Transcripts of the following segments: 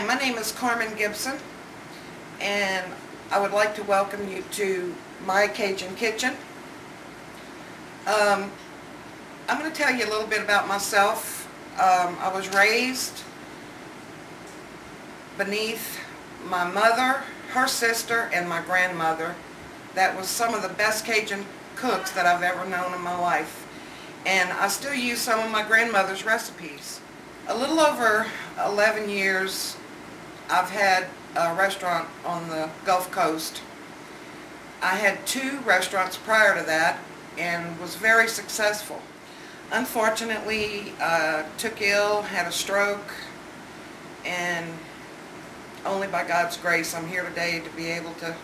Hi, my name is Carmine Gibson, and I would like to welcome you to my Cajun kitchen. I'm going to tell you a little bit about myself. I was raised beneath my mother, her sister, and my grandmother. That was some of the best Cajun cooks that I've ever known in my life. And I still use some of my grandmother's recipes. A little over 11 years I've had a restaurant on the Gulf Coast. I had 2 restaurants prior to that and was very successful. Unfortunately, took ill, had a stroke, and only by God's grace I'm here today to be able to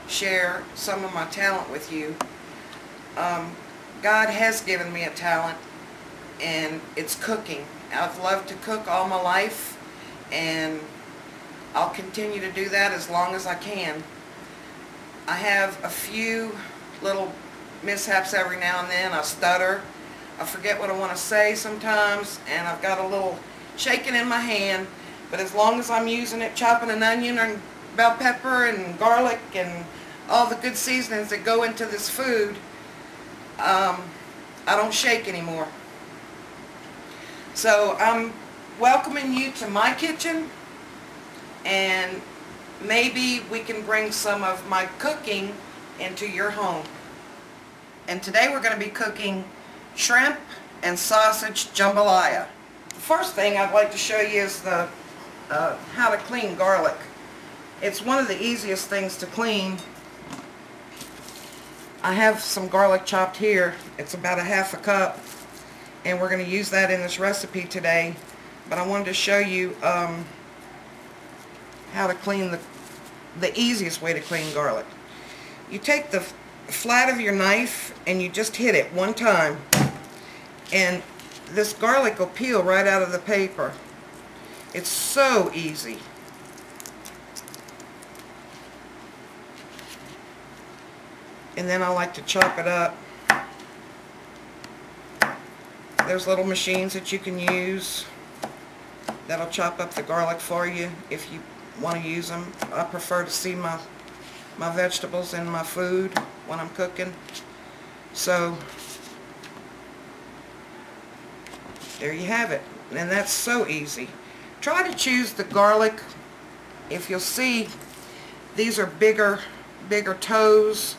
share some of my talent with you. God has given me a talent, and it's cooking. I've loved to cook all my life, and I'll continue to do that as long as I can. I have a few little mishaps every now and then. I stutter. I forget what I want to say sometimes, and I've got a little shaking in my hand, but as long as I'm using it, chopping an onion and bell pepper and garlic and all the good seasonings that go into this food, I don't shake anymore. So I'm welcoming you to my kitchen, and maybe we can bring some of my cooking into your home. And today we're going to be cooking shrimp and sausage jambalaya. The first thing I'd like to show you is the how to clean garlic. It's one of the easiest things to clean. I have some garlic chopped here. It's about 1/2 cup, and we're going to use that in this recipe today. But I wanted to show you how to clean the easiest way to clean garlic. You take the flat of your knife and you just hit it one time, and this garlic will peel right out of the paper. It's so easy. And then I like to chop it up. There's little machines that you can use that'll chop up the garlic for you if you want to use them. I prefer to see my vegetables in my food when I'm cooking. So there you have it. And that's so easy. Try to choose the garlic. If you'll see, these are bigger toes.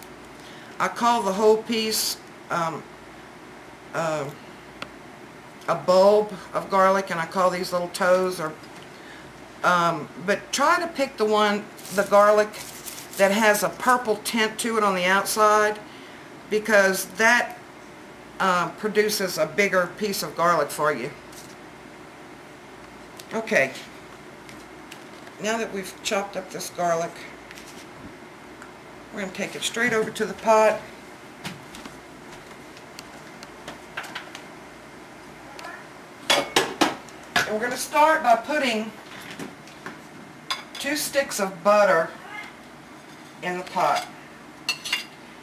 I call the whole piece a bulb of garlic, and I call these little toes. But try to pick the garlic that has a purple tint to it on the outside, because that produces a bigger piece of garlic for you. Okay, now that we've chopped up this garlic, we're going to take it straight over to the pot. And we're going to start by putting 2 sticks of butter in the pot.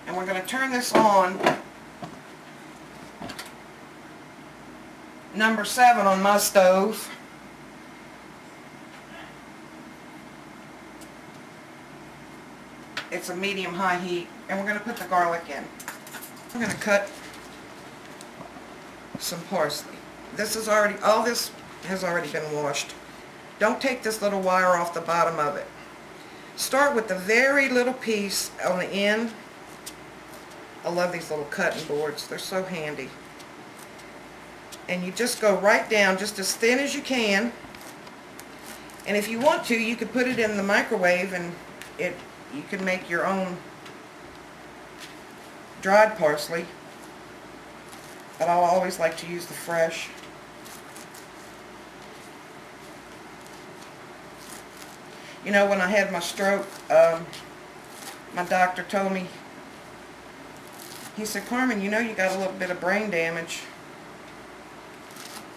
And we're going to turn this on number 7 on my stove. It's a medium-high heat, and we're going to put the garlic in. I'm going to cut some parsley. All this has already been washed. Don't take this little wire off the bottom of it. Start with the very little piece on the end. I love these little cutting boards. They're so handy. And you just go right down, just as thin as you can. And if you want to, you could put it in the microwave, and you can make your own dried parsley. But I'll always like to use the fresh. You know, when I had my stroke, my doctor told me, he said, "Carmen, you know you got a little bit of brain damage."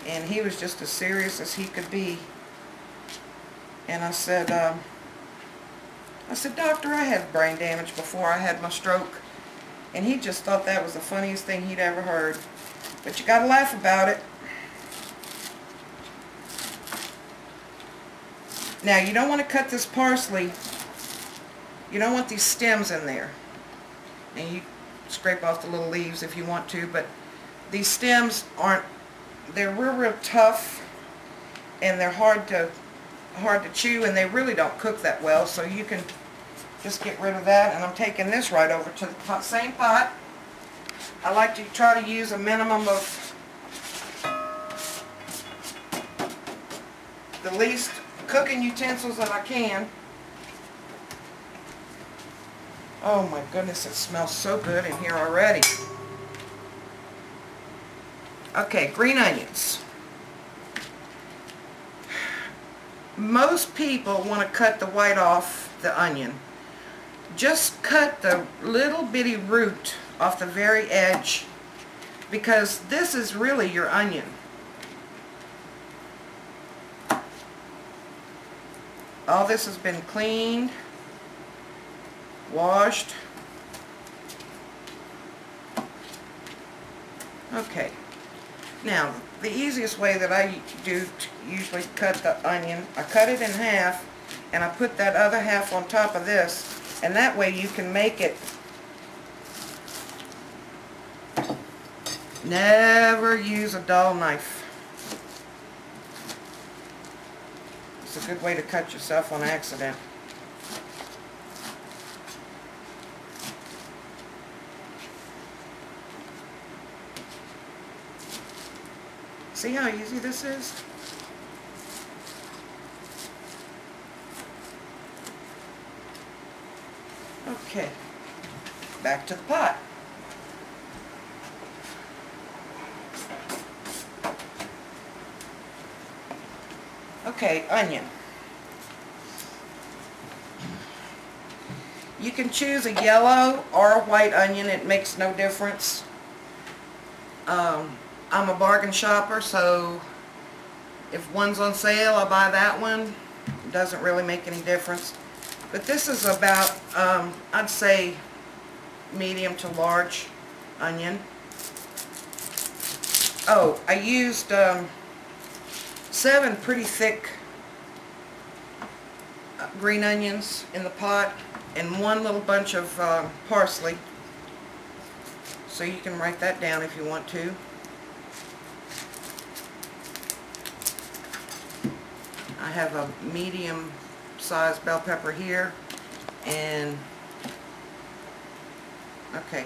And he was just as serious as he could be. And I said, "Doctor, I had brain damage before I had my stroke." And he just thought that was the funniest thing he'd ever heard. But you gotta laugh about it. Now you don't want to cut this parsley. You don't want these stems in there. And you scrape off the little leaves if you want to, but these stems aren't, they're real tough, and they're hard to chew, and they really don't cook that well, so you can just get rid of that. And I'm taking this right over to the pot, same pot. I like to try to use a minimum of the least cooking utensils that I can. Oh my goodness, it smells so good in here already. Okay, green onions. Most people want to cut the white off the onion. Just cut the little bitty root off the very edge, because this is really your onion. All this has been cleaned, washed. Okay. Now, the easiest way that I do to usually cut the onion, I cut it in half, and I put that other half on top of this, and that way you can make it. Never use a dull knife. It's a good way to cut yourself on accident. See how easy this is? Okay, back to the pot. Okay, onion. You can choose a yellow or a white onion, it makes no difference. I'm a bargain shopper, so if one's on sale, I buy that one. It doesn't really make any difference. But this is about, I'd say, medium to large onion. Oh, I used 7 pretty thick green onions in the pot, and 1 little bunch of parsley. So you can write that down if you want to. I have a medium-sized bell pepper here, and okay.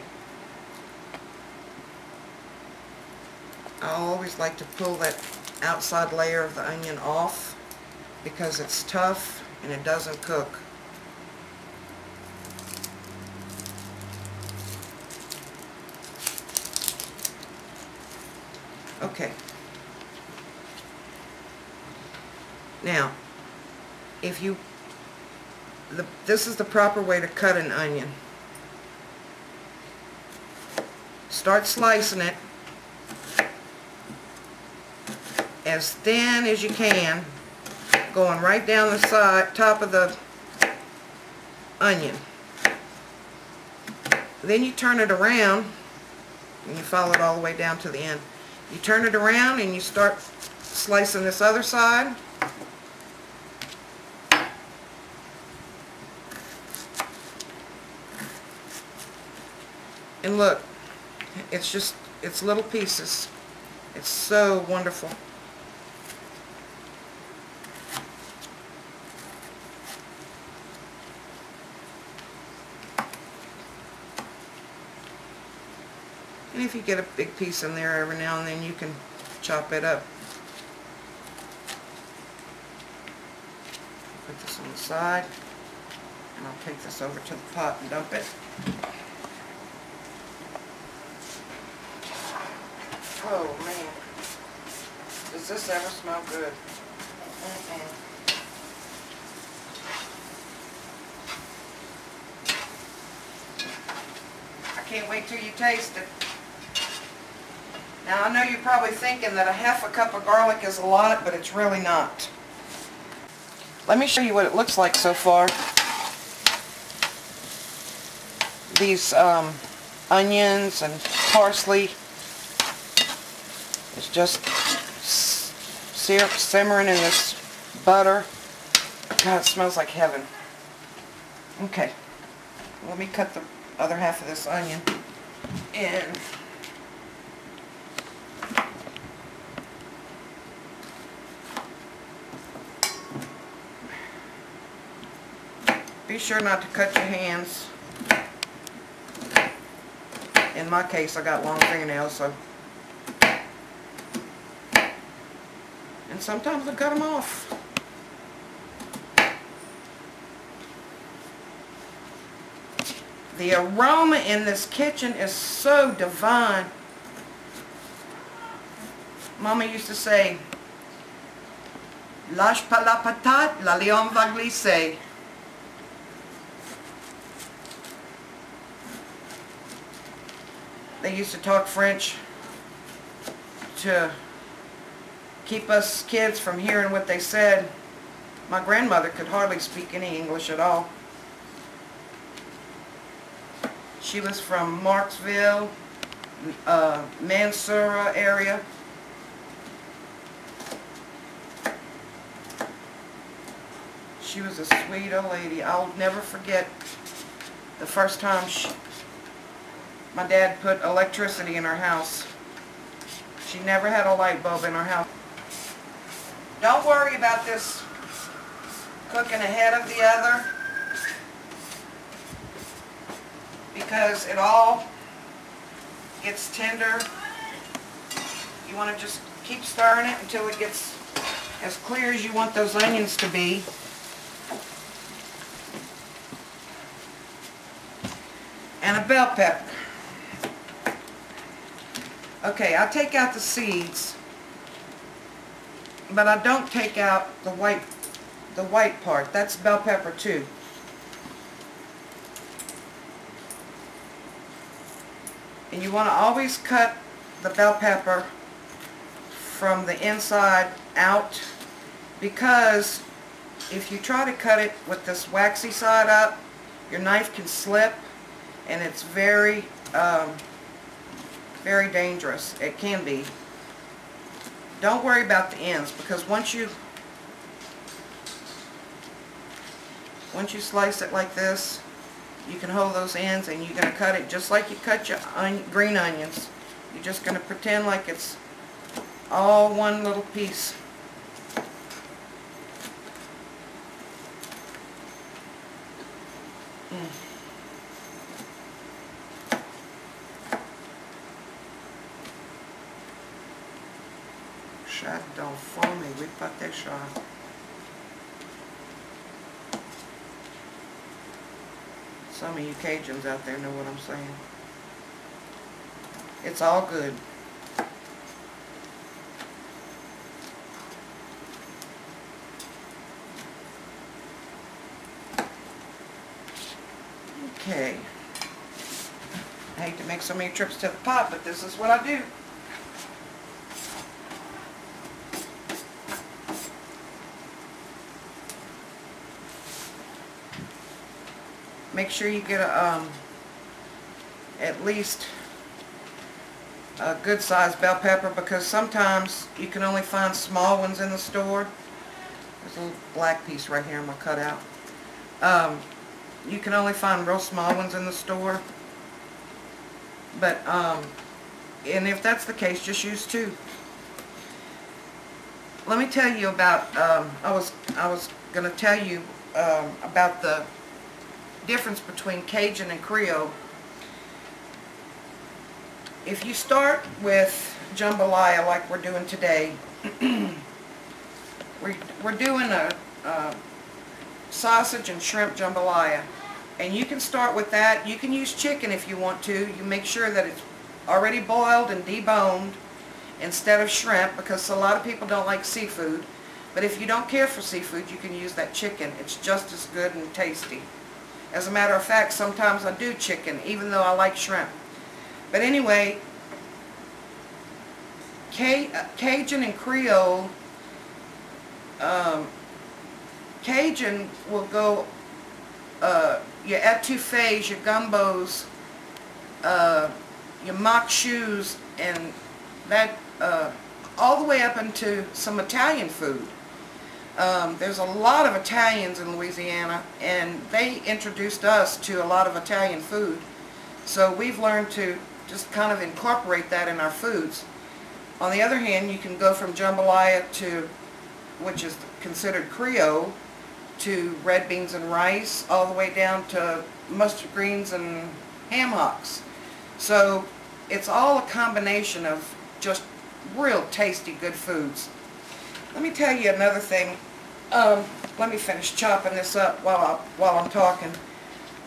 I always like to pull that outside layer of the onion off because it's tough and it doesn't cook. Okay. Now, if you, this is the proper way to cut an onion. Start slicing it as thin as you can, going right down the side, top of the onion. Then you turn it around, and you follow it all the way down to the end. You turn it around and you start slicing this other side. And look, it's just, it's little pieces. It's so wonderful. And if you get a big piece in there every now and then, you can chop it up. Put this on the side, and I'll take this over to the pot and dump it. Oh man, does this ever smell good? I can't wait till you taste it. Now I know you're probably thinking that a half a cup of garlic is a lot, but it's really not. Let me show you what it looks like so far. These onions and parsley, it's just simmering in this butter. God, it smells like heaven. Okay, let me cut the other half of this onion. And be sure not to cut your hands. In my case, I got long fingernails, so. And sometimes I cut them off. The aroma in this kitchen is so divine. Mama used to say, "Lâche pas la patate, la lion va glisser." They used to talk French to keep us kids from hearing what they said. My grandmother could hardly speak any English at all. She was from Marksville, Mansura area. She was a sweet old lady. I'll never forget the first time my dad put electricity in our house. She never had a light bulb in our house. Don't worry about this cooking ahead of the other, because it all gets tender. You want to just keep stirring it until it gets as clear as you want those onions to be. And a bell pepper. Okay, I take out the seeds, but I don't take out the white part. That's bell pepper too. And you want to always cut the bell pepper from the inside out, because if you try to cut it with this waxy side up, your knife can slip, and it's very very dangerous. It can be. Don't worry about the ends, because once you slice it like this, you can hold those ends, and you're going to cut it just like you cut your green onions. You're just going to pretend like it's all one little piece. J'adore former, oui, pas tes chats. Some of you Cajuns out there know what I'm saying. It's all good. Okay. I hate to make so many trips to the pot, but this is what I do. Make sure you get a, at least a good sized bell pepper, because sometimes you can only find small ones in the store. There's a little black piece right here I'm going to cut out. You can only find real small ones in the store. But, and if that's the case, just use two. Let me tell you about, I was going to tell you about the difference between Cajun and Creole. If you start with jambalaya like we're doing today, we're doing a sausage and shrimp jambalaya, and you can start with that. You can use chicken if you want to. You make sure that it's already boiled and deboned instead of shrimp, because a lot of people don't like seafood. But if you don't care for seafood, you can use that chicken. It's just as good and tasty. As a matter of fact, sometimes I do chicken, even though I like shrimp. But anyway, Cajun and Creole, Cajun will go, your etouffees, your gumbos, your mock shoes, and that, all the way up into some Italian food. There's a lot of Italians in Louisiana, and they introduced us to a lot of Italian food. So we've learned to just kind of incorporate that in our foods. On the other hand, you can go from jambalaya to, which is considered Creole, to red beans and rice, all the way down to mustard greens and ham hocks. So it's all a combination of just real tasty, good foods. Let me tell you another thing. Let me finish chopping this up while I'm talking.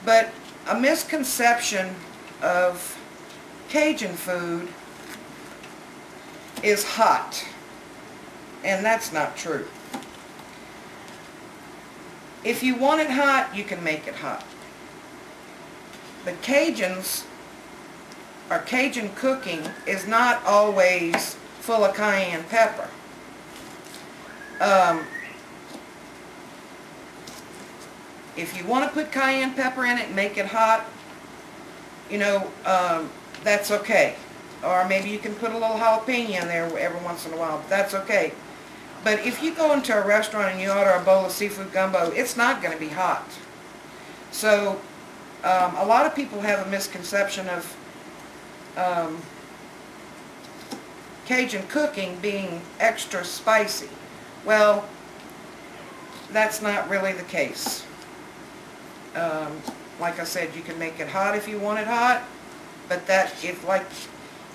But a misconception of Cajun food is hot, and that's not true. If you want it hot, you can make it hot. But Cajuns, or Cajun cooking, is not always full of cayenne pepper. If you want to put cayenne pepper in it and make it hot, you know, that's okay. Or maybe you can put a little jalapeno in there every once in a while, but that's okay. But if you go into a restaurant and you order a bowl of seafood gumbo, it's not going to be hot. So a lot of people have a misconception of Cajun cooking being extra spicy. Well, that's not really the case. Like I said, you can make it hot if you want it hot, but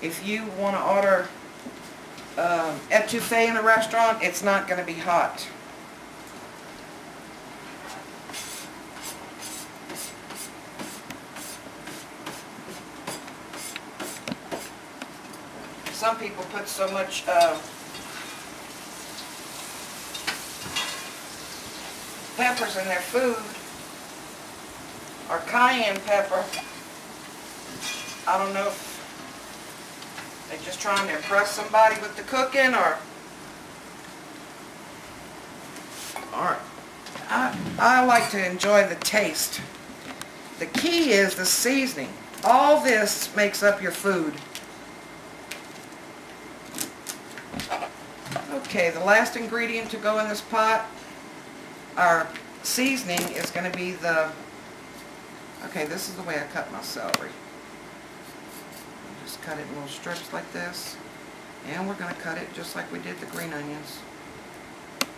if you want to order etouffee in a restaurant, it's not going to be hot. Some people put so much peppers in their food, or cayenne pepper. I don't know if they're just trying to impress somebody with the cooking, or I like to enjoy the taste. The key is the seasoning. All this makes up your food. Okay, the last ingredient to go in this pot, our seasoning, is going to be okay, this is the way I cut my celery. Just cut it in little strips like this, and we're going to cut it just like we did the green onions. Let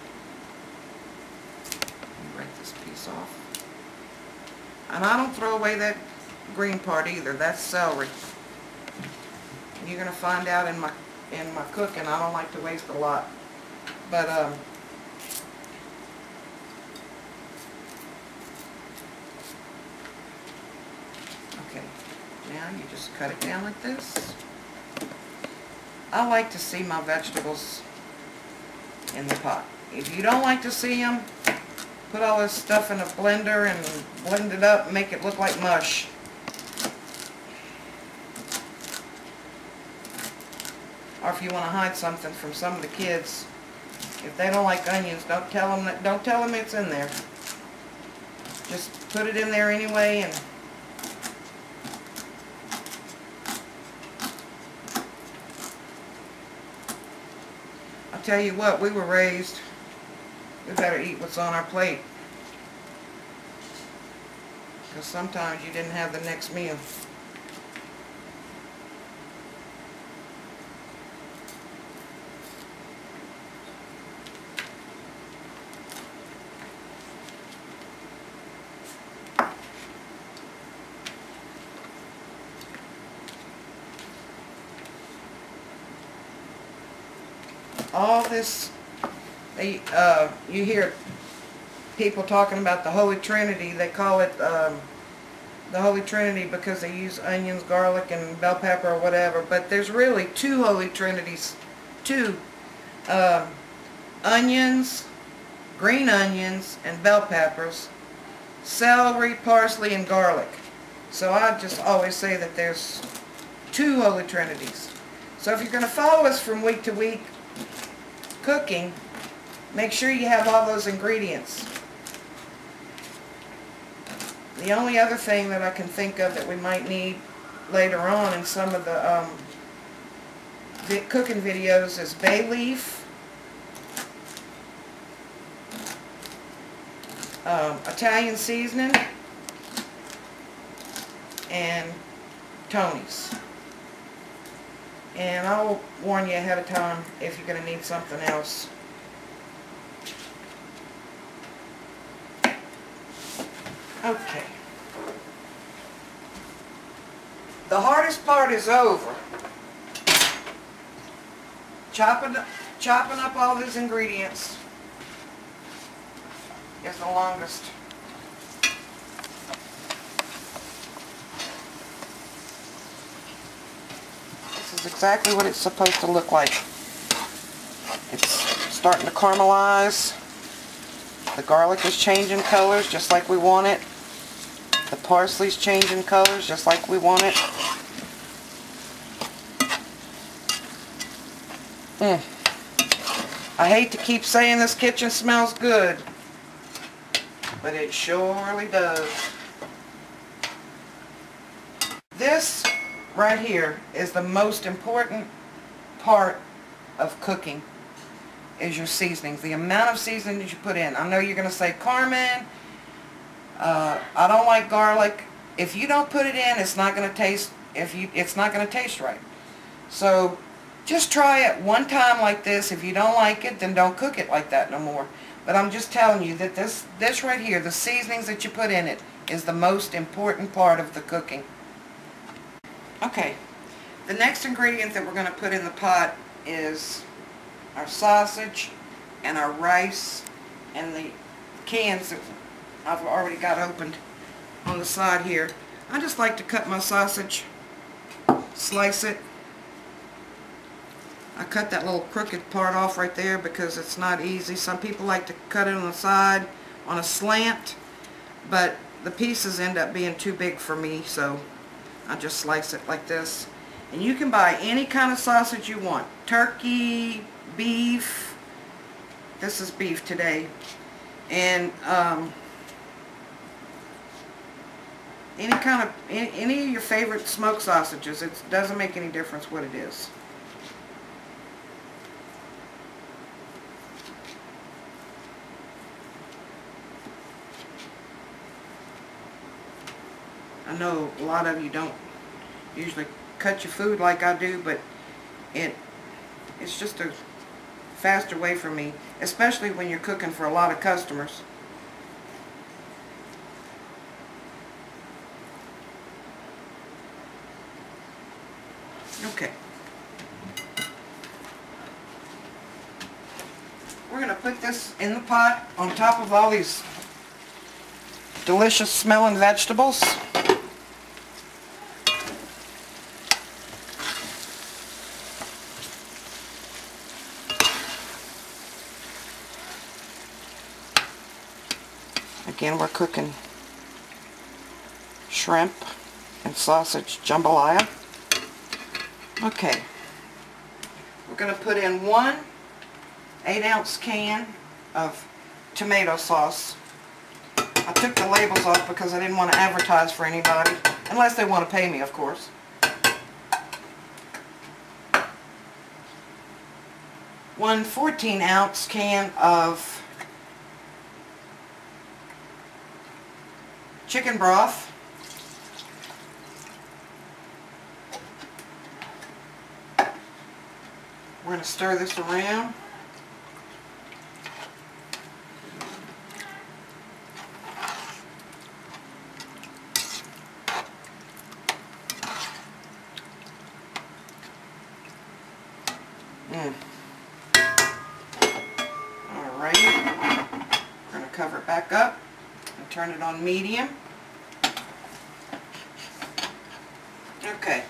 me break this piece off. And I don't throw away that green part either. That's celery. You're going to find out in my cooking, I don't like to waste a lot. But okay, now you just cut it down like this. I like to see my vegetables in the pot. If you don't like to see them, put all this stuff in a blender and blend it up and make it look like mush. Or if you want to hide something from some of the kids, if they don't like onions, don't tell them it's in there. Just put it in there anyway, and I'll tell you what, we were raised, we better eat what's on our plate. Because sometimes you didn't have the next meal. All this, you hear people talking about the Holy Trinity. They call it the Holy Trinity because they use onions, garlic, and bell pepper or whatever. But there's really two Holy Trinities. Two. Onions, green onions, and bell peppers. Celery, parsley, and garlic. So I just always say that there's two Holy Trinities. So if you're going to follow us from week to week cooking, make sure you have all those ingredients. The only other thing that I can think of that we might need later on in some of the cooking videos is bay leaf, Italian seasoning and Tony's. And I'll warn you ahead of time if you're going to need something else. Okay. The hardest part is over. Chopping up all these ingredients is the longest. This is exactly what it's supposed to look like. It's starting to caramelize. The garlic is changing colors just like we want it. The parsley's changing colors just like we want it. I hate to keep saying this kitchen smells good, but it surely does. This right here is the most important part of cooking, is your seasonings. The amount of seasoning that you put in. I know you're going to say, Carmine, I don't like garlic. If you don't put it in, it's not going to taste. It's not going to taste right. So just try it one time like this. If you don't like it, then don't cook it like that no more. But I'm just telling you that this right here, the seasonings that you put in it, is the most important part of the cooking. Okay, the next ingredient that we're going to put in the pot is our sausage and our rice and the cans that I've already got opened on the side here. I just like to cut my sausage, slice it. I cut that little crooked part off right there because it's not easy. Some people like to cut it on the side on a slant, but the pieces end up being too big for me, so I just slice it like this. And you can buy any kind of sausage you want. Turkey, beef. This is beef today. And any of your favorite smoked sausages. It doesn't make any difference what it is. I know a lot of you don't usually cut your food like I do, but it's just a faster way for me, especially when you're cooking for a lot of customers. Okay. We're going to put this in the pot on top of all these delicious smelling vegetables. Again, we're cooking shrimp and sausage jambalaya. Okay, we're going to put in one 8-ounce can of tomato sauce. I took the labels off because I didn't want to advertise for anybody, unless they want to pay me, of course. One 14-ounce can of chicken broth. We're going to stir this around. Alright, we're going to cover it back up and turn it on medium. Okay.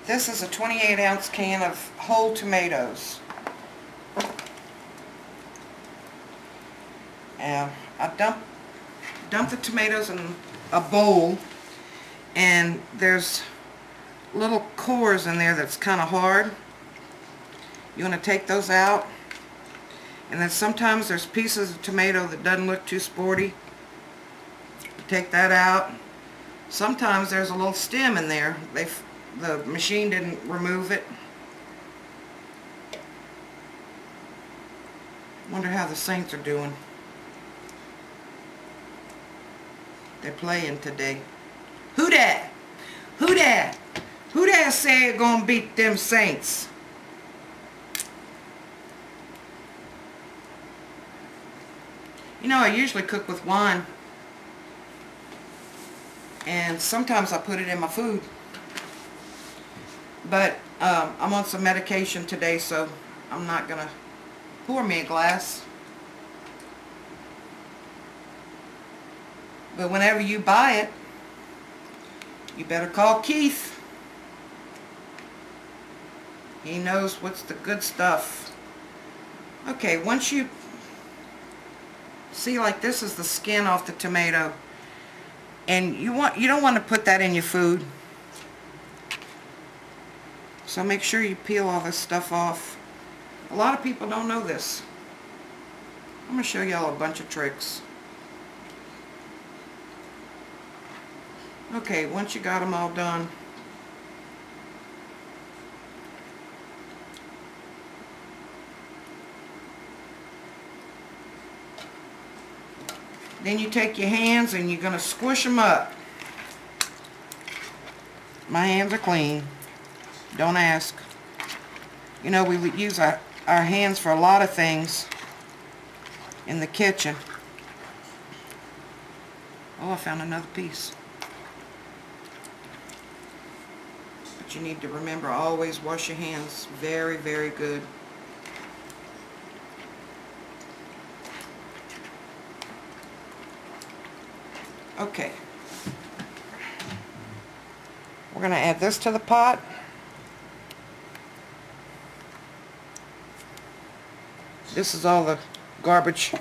This is a 28-ounce can of whole tomatoes. And I dump the tomatoes in a bowl, and there's little cores in there that's kind of hard. You want to take those out. And then sometimes there's pieces of tomato that doesn't look too sporty. Take that out. Sometimes there's a little stem in there. The machine didn't remove it. Wonder how the Saints are doing. They're playing today. Who dat? Who dat? Who dat said gonna beat them Saints? You know, I usually cook with wine. And sometimes I put it in my food. But I'm on some medication today, so I'm not gonna pour me a glass. But whenever you buy it, you better call Keith. He knows what's the good stuff. Okay, once you see, like, this is the skin off the tomato, and you don't want to put that in your food. So make sure you peel all this stuff off. A lot of people don't know this. I'm going to show y'all a bunch of tricks. Okay, once you got them all done, then you take your hands and you're going to squish them up. My hands are clean. Don't ask. You know, we use our hands for a lot of things in the kitchen. Oh, I found another piece. But you need to remember, always wash your hands very, very good. Okay. We're going to add this to the pot. This is all the garbage.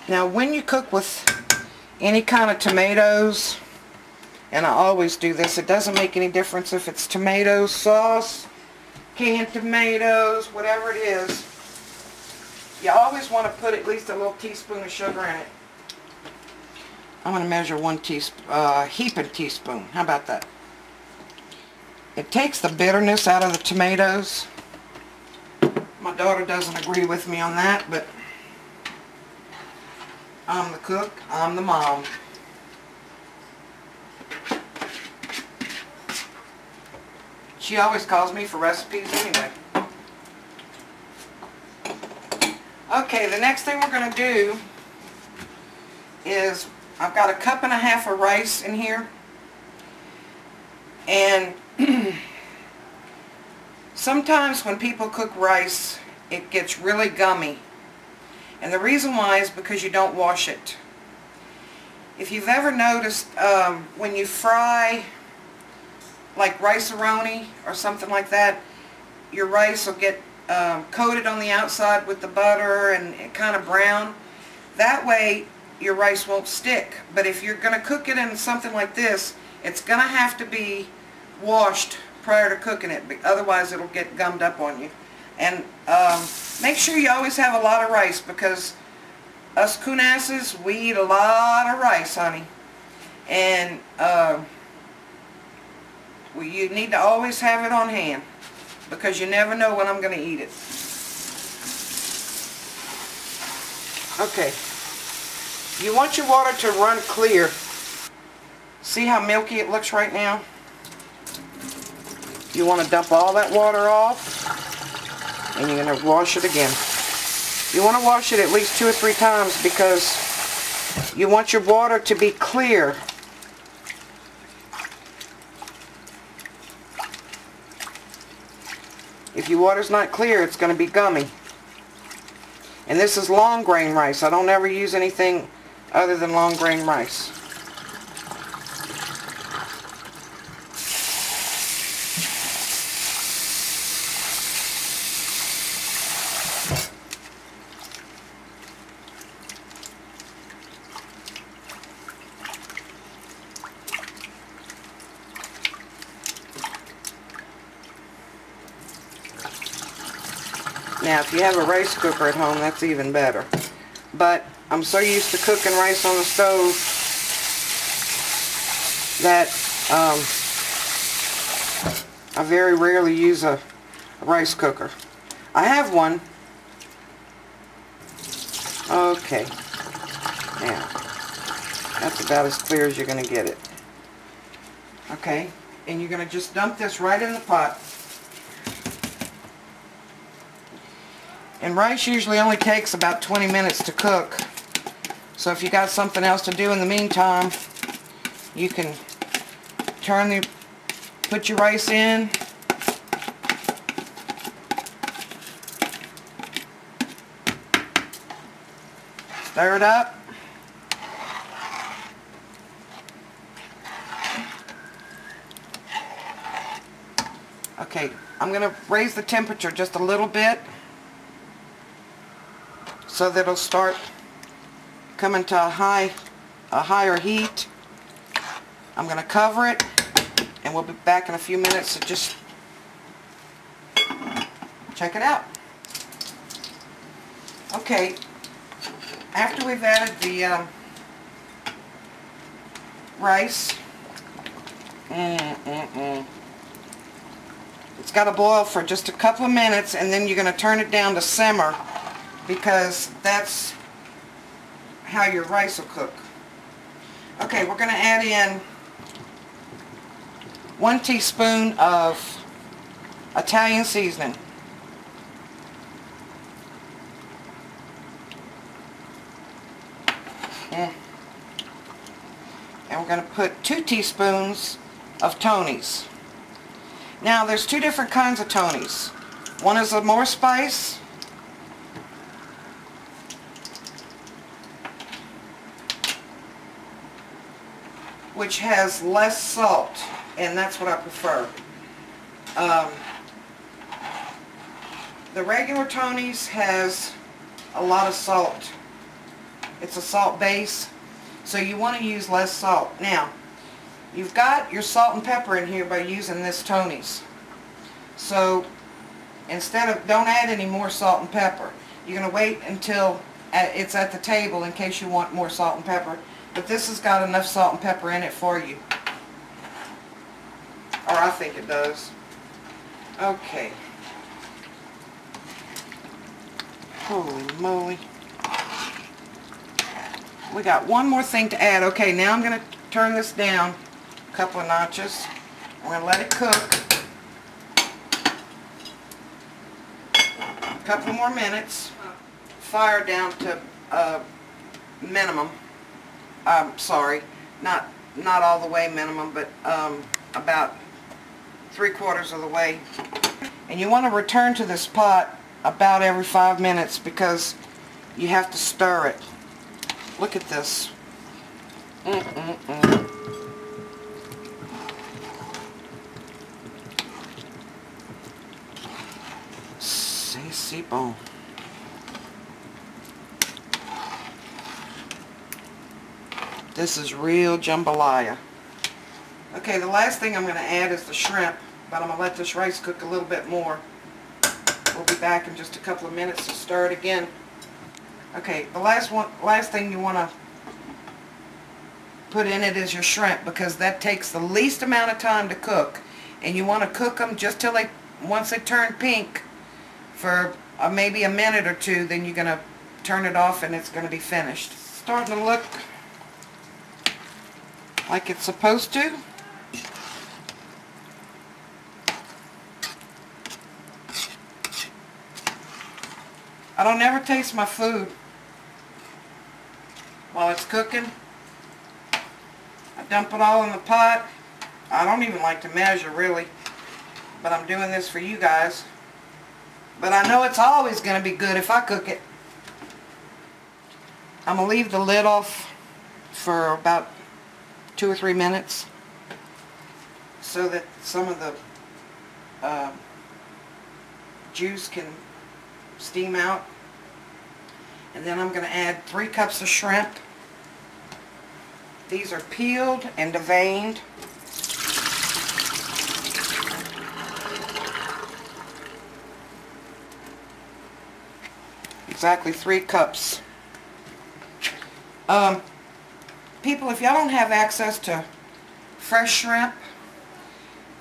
Now, when you cook with any kind of tomatoes, and I always do this, it doesn't make any difference if it's tomato sauce, canned tomatoes, whatever it is, you always want to put at least a little teaspoon of sugar in it. I'm going to measure one heaping teaspoon. How about that? It takes the bitterness out of the tomatoes. My daughter doesn't agree with me on that, but I'm the cook, I'm the mom. She always calls me for recipes anyway. Okay, the next thing we're going to do is, I've got 1.5 cups of rice in here. And sometimes when people cook rice, it gets really gummy. And the reason why is because you don't wash it. If you've ever noticed, when you fry like rice-a-roni or something like that, your rice will get coated on the outside with the butter and kind of brown. That way your rice won't stick. But if you're going to cook it in something like this, it's going to have to be washed prior to cooking it, otherwise it'll get gummed up on you. And make sure you always have a lot of rice, because us Coonasses, we eat a lot of rice, honey. And you need to always have it on hand, because you never know when I'm going to eat it. Okay. You want your water to run clear. See how milky it looks right now? You want to dump all that water off, and you're going to wash it again. You want to wash it at least 2 or 3 times, because you want your water to be clear. If your water's not clear, it's going to be gummy. And this is long grain rice. I don't ever use anything other than long grain rice. Now, if you have a rice cooker at home, that's even better. but I'm so used to cooking rice on the stove that I very rarely use a rice cooker. I have one. Okay. Now, that's about as clear as you're going to get it. Okay, and you're going to just dump this right in the pot. And rice usually only takes about 20 minutes to cook. So if you got something else to do in the meantime, you can put your rice in. Stir it up. Okay, I'm going to raise the temperature just a little bit so that it'll start coming to a higher heat. I'm going to cover it, and we'll be back in a few minutes to just check it out. Okay, after we've added the rice, it's got to boil for just a couple of minutes, and then you're going to turn it down to simmer, because that's how your rice will cook. Okay, we're going to add in 1 teaspoon of Italian seasoning. And we're going to put 2 teaspoons of Tony's. Now, there's 2 different kinds of Tony's. One is a more spice, which has less salt, and that's what I prefer. The regular Tony's has a lot of salt. It's a salt base, so you want to use less salt. Now, you've got your salt and pepper in here by using this Tony's. So, don't add any more salt and pepper. You're going to wait until it's at the table in case you want more salt and pepper. But this has got enough salt and pepper in it for you. Or I think it does. Okay. Holy moly. We got one more thing to add. Okay, now I'm going to turn this down a couple of notches. I'm going to let it cook a couple more minutes. Fire down to minimum. Sorry, not all the way minimum, but about 3/4 of the way. And you want to return to this pot about every 5 minutes because you have to stir it. Look at this. C'est bon. This is real jambalaya. Okay, the last thing I'm going to add is the shrimp, but I'm going to let this rice cook a little bit more. We'll be back in just a couple of minutes to stir it again. Okay, the last thing you want to put in it is your shrimp, because that takes the least amount of time to cook, and you want to cook them just till once they turn pink for maybe a minute or 2. Then you're going to turn it off and it's going to be finished. Starting to look like it's supposed to. I don't ever taste my food while it's cooking. I dump it all in the pot. I don't even like to measure really, but I'm doing this for you guys. But I know it's always going to be good if I cook it. I'm going to leave the lid off for about 2 or 3 minutes so that some of the juice can steam out. And then I'm going to add 3 cups of shrimp. These are peeled and deveined. Exactly 3 cups. People, if y'all don't have access to fresh shrimp,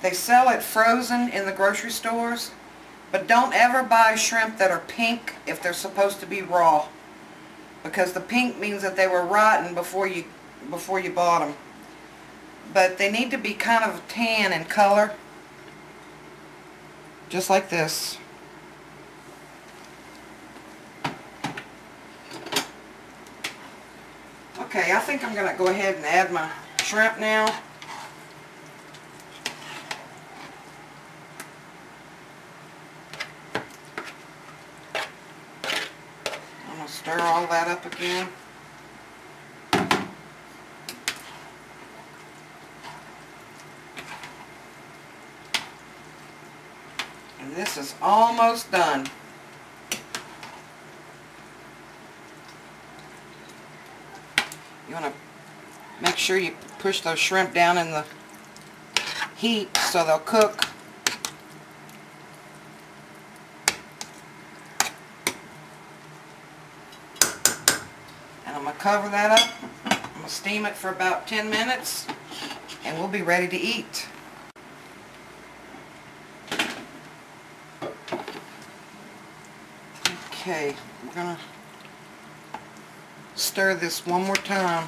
they sell it frozen in the grocery stores, but don't ever buy shrimp that are pink if they're supposed to be raw, because the pink means that they were rotten before you bought them. But they need to be kind of tan in color, just like this. Okay, I think I'm going to go ahead and add my shrimp now. I'm going to stir all that up again. And this is almost done. You want to make sure you push those shrimp down in the heat so they'll cook. And I'm going to cover that up. I'm going to steam it for about 10 minutes and we'll be ready to eat. Okay, we're going to stir this one more time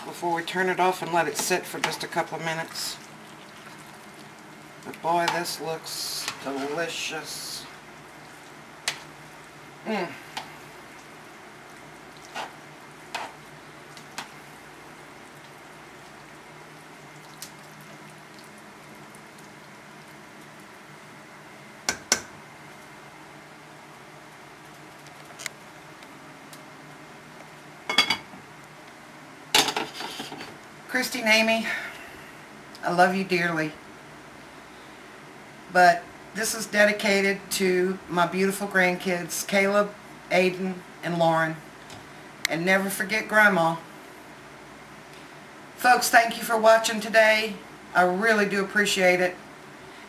before we turn it off and let it sit for just a couple of minutes. But boy, this looks delicious. Christy and Amy, I love you dearly, but this is dedicated to my beautiful grandkids, Caleb, Aiden, and Lauren, and never forget Grandma. Folks, thank you for watching today. I really do appreciate it,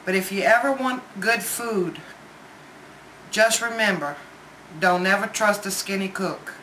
but if you ever want good food, just remember, don't ever trust a skinny cook.